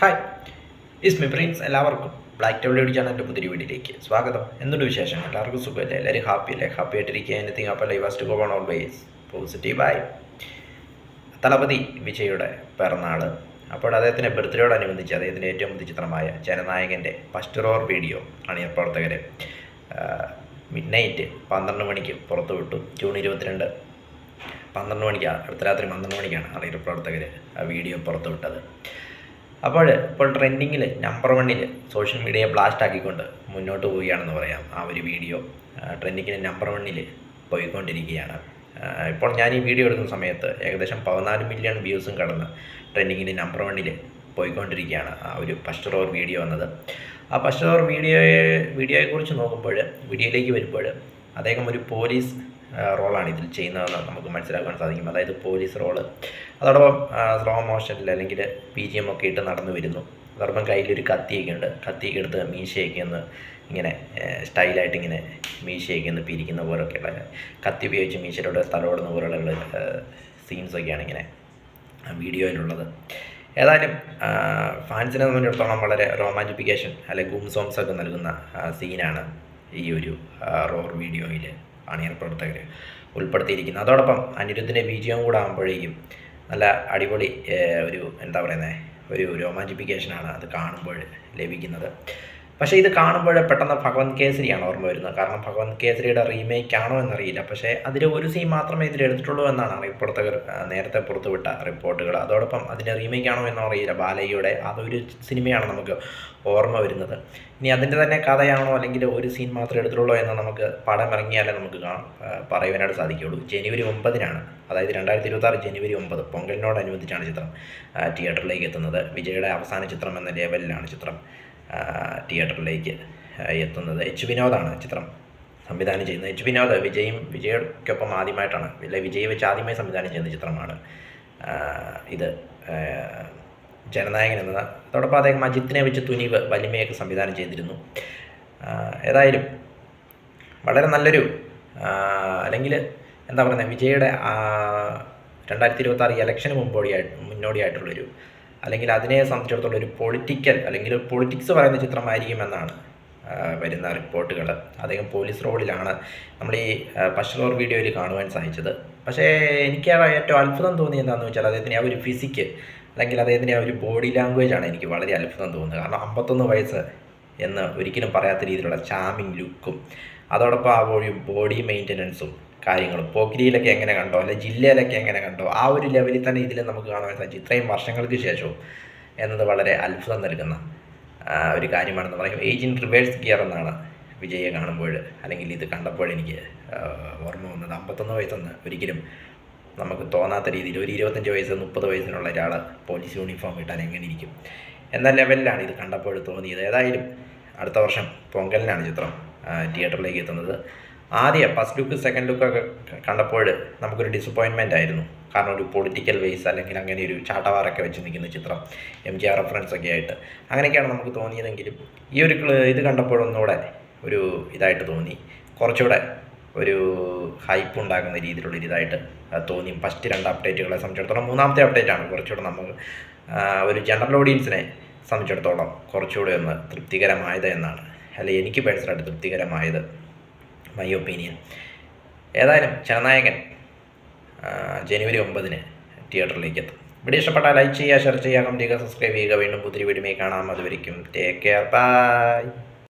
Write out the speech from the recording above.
Hi, is me Prince. എല്ലാവർക്കും black town ചാനലിൻ്റെ പുതിയ വീഡിയോയിലേക്ക് സ്വാഗതം. എന്തുണ്ട് വിശേഷം? എല്ലാവർക്കും സുഖമല്ലേ? എല്ലാവരും ഹാപ്പി അല്ലേ? ഹാപ്പി ആയിട്ടിരിക്കുക. എനിത്തിങ് അപ്പോൾ live first go on always പോസിറ്റീവായി. തളപതി വിജയുടെ പിറന്നാൾ. അപ്പോൾ അദ്ദേഹത്തിൻ്റെ ബർത്ത്ഡേയോടനുബന്ധിച്ച് അദ്ദേഹത്തിൻ്റെ ഏറ്റവും പുതിയ ചിത്രമായ ജനനായകൻ്റെ ഫസ്റ്റ് റോർ വീഡിയോ അണിയർ പ്രവർത്തകർ മിഡ് നൈറ്റ് 12 മണിക്ക് പുറത്തു വിട്ടു. ജൂൺ 22 12 മണിക്കാണ്, അടുത്ത രാത്രി 12 മണിക്കാണ് അണിയർ പ്രവർത്തകർ ആ വീഡിയോ പുറത്തു വിട്ടത്. ഇപ്പോൾ ട്രെൻഡിങ്ങിൽ നമ്പർ 1 സോഷ്യൽ മീഡിയയെ ബ്ലാസ്റ്റ് ആക്കിക്കൊണ്ട് മുന്നോട്ട് പോവുകയാണെന്ന് പറയാം. ആ ഒരു വീഡിയോ ട്രെൻഡിങ്ങിൽ നമ്പർ 1 പോയിക്കൊണ്ടിരിക്കുകയാണ്. ഇപ്പോൾ ഞാൻ ഈ വീഡിയോ എടുക്കുന്ന സമയത്ത് ഏകദേശം 14 മില്യൺ വ്യൂസും കടന്ന് ട്രെൻഡിങ്ങിൽ നമ്പർ 1 പോയിക്കൊണ്ടിരിക്കുകയാണ് ആ ഒരു ഫസ്റ്റ് റോർ വീഡിയോ എന്നത്. ആ ഫസ്റ്റ് റോർ വീഡിയോയെക്കുറിച്ച് നോക്കുമ്പോൾ, വീഡിയോയിലേക്ക് വരുമ്പോൾ അദ്ദേഹം ഒരു പോലീസ് റോളാണ് ഇതിൽ ചെയ്യുന്നതെന്ന് നമുക്ക് മനസ്സിലാക്കാൻ സാധിക്കും. അതായത് പോലീസ് റോള്, അതോടൊപ്പം സ്ലോ മോഷനിൽ അല്ലെങ്കിൽ BGM ഒക്കെ ഇട്ട് നടന്നു വരുന്നു. അതോടൊപ്പം കയ്യിലൊരു കത്തിയൊക്കെ ഉണ്ട്. കത്തിയൊക്കെ എടുത്ത് മീശയൊക്കെ ഒന്ന് ഇങ്ങനെ സ്റ്റൈലായിട്ട് ഇങ്ങനെ മീശയൊക്കെ ഒന്ന് പിരിക്കുന്ന പോലൊക്കെയുള്ള, കത്തി ഉപയോഗിച്ച് മീശയിലൂടെ തലോടുന്ന പോലുള്ള സീൻസൊക്കെയാണ് ഇങ്ങനെ വീഡിയോയിലുള്ളത്. ഏതായാലും ഫാൻസിനെ സംബന്ധിച്ചിടത്തോളം വളരെ റൊമാൻറ്റിഫിക്കേഷൻ അല്ലെങ്കിൽ ഗൂം സോങ്സ് ഒക്കെ നൽകുന്ന സീനാണ് ഈ ഒരു റോർ വീഡിയോയിൽ അണിയർ പ്രവർത്തകർ ഉൾപ്പെടുത്തിയിരിക്കുന്നത്. അതോടൊപ്പം അനിരുദ്ധിൻ്റെ BGM കൂടെ ആകുമ്പോഴേക്കും നല്ല അടിപൊളി ഒരു റൊമാൻറ്റിഫിക്കേഷനാണ് അത് കാണുമ്പോൾ ലഭിക്കുന്നത്. പക്ഷേ ഇത് കാണുമ്പോൾ പെട്ടെന്ന് ഭഗവന്ത് കേസരിയാണ് ഓർമ്മ വരുന്നത്. കാരണം ഭഗവന്ത് കേസരിയുടെ റീമേക്ക് ആണോ എന്നറിയില്ല. പക്ഷേ അതിൽ ഒരു സീൻ മാത്രമേ ഇതിലെടുത്തിട്ടുള്ളൂ എന്നാണ് റിപ്പോർട്ടർ നേരത്തെ പുറത്തുവിട്ട റിപ്പോർട്ടുകൾ. അതോടൊപ്പം അതിൻ്റെ റീമേക്ക് ആണോ എന്നോ അറിയില്ല. ബാലയ്യയുടെ അതൊരു സിനിമയാണ് നമുക്ക് ഓർമ്മ വരുന്നത്. ഇനി അതിൻ്റെ തന്നെ കഥയാണോ അല്ലെങ്കിൽ ഒരു സീൻ മാത്രമേ എടുത്തിട്ടുള്ളൂ എന്ന് നമുക്ക് പടം ഇറങ്ങിയാലേ നമുക്ക് പറയുവാനായിട്ട് സാധിക്കുകയുള്ളൂ. ജനുവരി 9 അതായത് 2026 ജനുവരി 9 പൊങ്കലിനോടനുബന്ധിച്ചാണ് ചിത്രം തിയേറ്ററിലേക്ക് എത്തുന്നത്. വിജയുടെ അവസാന ചിത്രം എന്ന ലേവലിലാണ് ചിത്രം തിയേറ്ററിലേക്ക് എത്തുന്നത്. വിനോദാണ് ചിത്രം സംവിധാനം ചെയ്യുന്നത്. വിനോദ് വിജയ്ക്കൊപ്പം ആദ്യമായിട്ടാണ്, വിജയ് വെച്ച് ആദ്യമായി സംവിധാനം ചെയ്യുന്ന ചിത്രമാണ് ഇത്, ജനനായകൻ എന്നത്. അതോടൊപ്പം അദ്ദേഹം അജിത്തിനെ വെച്ച് തുനിവ്, വലിമയൊക്കെ സംവിധാനം ചെയ്തിരുന്നു. ഏതായാലും വളരെ നല്ലൊരു, അല്ലെങ്കിൽ വിജയുടെ 2026 ഇലക്ഷന് മുന്നോടിയായിട്ടുള്ളൊരു, അല്ലെങ്കിൽ അതിനെ സംബന്ധിച്ചിടത്തോളം ഒരു പൊളിറ്റിക്കൽ അല്ലെങ്കിൽ പൊളിറ്റിക്സ് പറയുന്ന ചിത്രമായിരിക്കുമെന്നാണ് വരുന്ന റിപ്പോർട്ടുകൾ. അദ്ദേഹം പോലീസ് റോളിലാണ് നമ്മൾ ഈ ഫസ്റ്റ് റോർ വീഡിയോയിൽ കാണുവാൻ സാധിച്ചത്. പക്ഷേ എനിക്ക് ഏറ്റവും അത്ഭുതം തോന്നി എന്താണെന്ന് വെച്ചാൽ അദ്ദേഹത്തിൻ്റെ ആ ഒരു ഫിസിക്ക് അല്ലെങ്കിൽ അദ്ദേഹത്തിൻ്റെ ആ ഒരു ബോഡി ലാംഗ്വേജാണ് എനിക്ക് വളരെ അത്ഭുതം തോന്നുന്നത്. കാരണം 51 വയസ്സ് എന്ന് ഒരിക്കലും പറയാത്ത രീതിയിലുള്ള ചാമിങ് ലുക്കും, അതോടൊപ്പം ആ ഒരു ബോഡി മെയിൻ്റനൻസും കാര്യങ്ങളും പോക്കിരിയിലൊക്കെ എങ്ങനെ കണ്ടോ, അല്ലെങ്കിൽ ജില്ലയിലൊക്കെ എങ്ങനെ കണ്ടോ, ആ ഒരു ലെവലിൽ തന്നെ ഇതിൽ നമുക്ക് കാണാൻ സാധിച്ചു ഇത്രയും വർഷങ്ങൾക്ക് ശേഷവും എന്നത് വളരെ അത്ഭുതം നൽകുന്ന ഒരു കാര്യമാണെന്ന് പറയും. ഏജ് ഇൻ റിവേഴ്സ് ഗിയർ എന്നാണ് വിജയെ കാണുമ്പോൾ അല്ലെങ്കിൽ ഇത് കണ്ടപ്പോൾ എനിക്ക് ഓർമ്മ വന്നത്. 51 വയസ്സെന്ന് ഒരിക്കലും നമുക്ക് തോന്നാത്ത രീതിയിൽ ഒരു 25 വയസ്സ് 30 വയസ്സിനുള്ള ഒരാൾ പോലീസ് യൂണിഫോം ഇട്ടാൽ എങ്ങനെ ഇരിക്കും എന്ന ലെവലിലാണ് ഇത് കണ്ടപ്പോൾ തോന്നിയത്. ഏതായാലും അടുത്ത വർഷം പൊങ്കലിനാണ് ചിത്രം തിയേറ്ററിലേക്ക് എത്തുന്നത്. ആദ്യം ഫസ്റ്റ് ലുക്ക് സെക്കൻഡ് ലുക്കൊക്കെ കണ്ടപ്പോൾ നമുക്കൊരു ഡിസപ്പോയിൻമെൻ്റ് ആയിരുന്നു. കാരണം ഒരു പൊളിറ്റിക്കൽ വേസ് അല്ലെങ്കിൽ അങ്ങനെ ഒരു ചാട്ടവാറൊക്കെ വെച്ച് നിൽക്കുന്ന ചിത്രം, MGR റെഫറൻസ് ഒക്കെ ആയിട്ട് അങ്ങനെയൊക്കെയാണ് നമുക്ക് തോന്നിയതെങ്കിലും ഈ ഒരു ഇത് കണ്ടപ്പോഴൊന്നുകൂടെ ഒരു ഇതായിട്ട് തോന്നി. കുറച്ചുകൂടെ ഒരു ഹൈപ്പ് ഉണ്ടാക്കുന്ന രീതിയിലുള്ളൊരു ഇതായിട്ട് തോന്നി. ഫസ്റ്റ് 2 അപ്ഡേറ്റുകളെ സംബന്ധിച്ചിടത്തോളം. മൂന്നാമത്തെ അപ്ഡേറ്റാണ് കുറച്ചുകൂടെ നമുക്ക് ഒരു ജനറൽ ഓഡിയൻസിനെ സംബന്ധിച്ചിടത്തോളം കുറച്ചുകൂടെ ഒന്ന് തൃപ്തികരമായത് എന്നാണ്, അല്ലെങ്കിൽ എനിക്ക് പേഴ്സണലായിട്ട് തൃപ്തികരമായത്, മൈ ഒപ്പീനിയൻ. ഏതായാലും ജനനായകൻ ജനുവരി 9 തിയേറ്ററിലേക്ക് എത്തും. വീഡിയോ ഇഷ്ടപ്പെട്ടാൽ ലൈക്ക് ചെയ്യുക, ഷെയർ ചെയ്യുക, കമൻറ്റ് ചെയ്യുക, സബ്സ്ക്രൈബ് ചെയ്യുക. വീണ്ടും പുതിയ വീഡിയോയിൽ കാണാം. അതുവരെയും ടേക്ക് കെയർ, ബൈ.